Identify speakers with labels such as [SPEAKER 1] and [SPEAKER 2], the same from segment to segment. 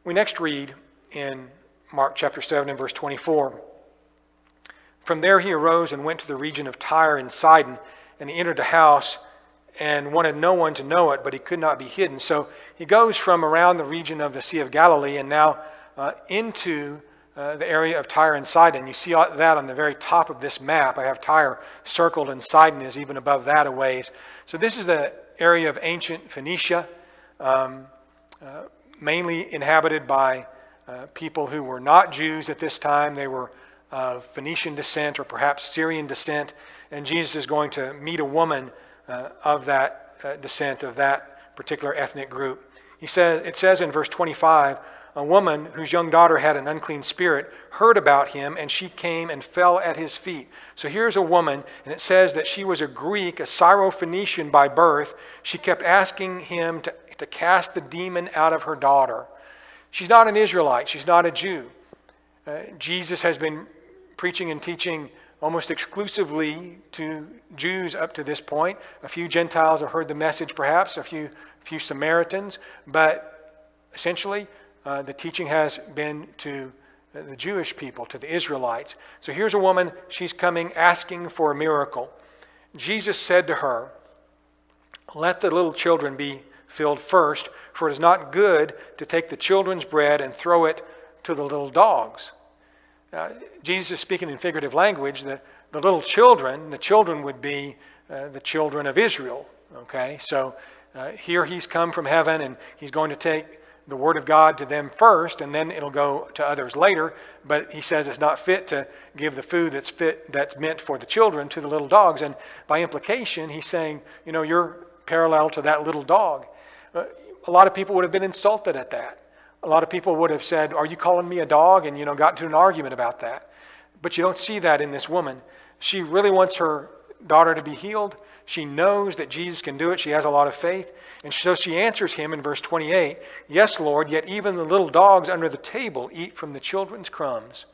[SPEAKER 1] We next read in Mark chapter 7 and verse 24. From there he arose and went to the region of Tyre and Sidon, and he entered a house and wanted no one to know it, but he could not be hidden. So he goes from around the region of the Sea of Galilee and now into the area of Tyre and Sidon. You see that on the very top of this map. I have Tyre circled and Sidon is even above that a ways. So this is the area of ancient Phoenicia, mainly inhabited by people who were not Jews at this time. They were of Phoenician descent or perhaps Syrian descent, and Jesus is going to meet a woman of that descent, of that particular ethnic group. It says in verse 25, a woman whose young daughter had an unclean spirit heard about him, and she came and fell at his feet. So here's a woman, and it says that she was a Greek, a Syro-Phoenician by birth. She kept asking him to cast the demon out of her daughter. She's not an Israelite. She's not a Jew. Jesus has been preaching and teaching almost exclusively to Jews up to this point. A few Gentiles have heard the message, perhaps, a few Samaritans, but essentially the teaching has been to the Jewish people, to the Israelites. So here's a woman, she's coming asking for a miracle. Jesus said to her, "Let the little children be filled first, for it is not good to take the children's bread and throw it to the little dogs." Jesus is speaking in figurative language. The little children, the children would be the children of Israel. Okay, so here he's come from heaven and he's going to take the word of God to them first, and then it'll go to others later. But he says it's not fit to give the food that's meant for the children to the little dogs. And by implication, he's saying, you're parallel to that little dog. A lot of people would have been insulted at that. A lot of people would have said, "Are you calling me a dog?" and got into an argument about that. But you don't see that in this woman. She really wants her daughter to be healed. She knows that Jesus can do it. She has a lot of faith. And so she answers him in verse 28, "Yes, Lord, yet even the little dogs under the table eat from the children's crumbs."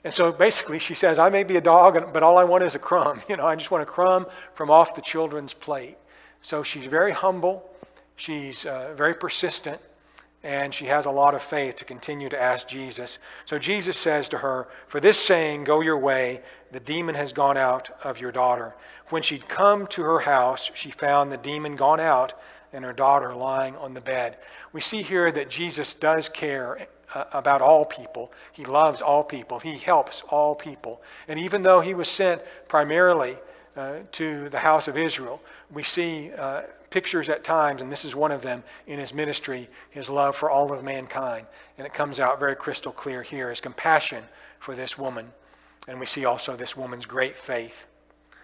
[SPEAKER 1] And so basically she says, I may be a dog, but all I want is a crumb. I just want a crumb from off the children's plate. So she's very humble. She's very persistent. And she has a lot of faith to continue to ask Jesus. So Jesus says to her, "For this saying, go your way, the demon has gone out of your daughter." When she'd come to her house, she found the demon gone out and her daughter lying on the bed. We see here that Jesus does care about all people. He loves all people. He helps all people. And even though he was sent primarily to the house of Israel, we see pictures at times, and this is one of them in his ministry, his love for all of mankind. And it comes out very crystal clear here, his compassion for this woman. And we see also this woman's great faith.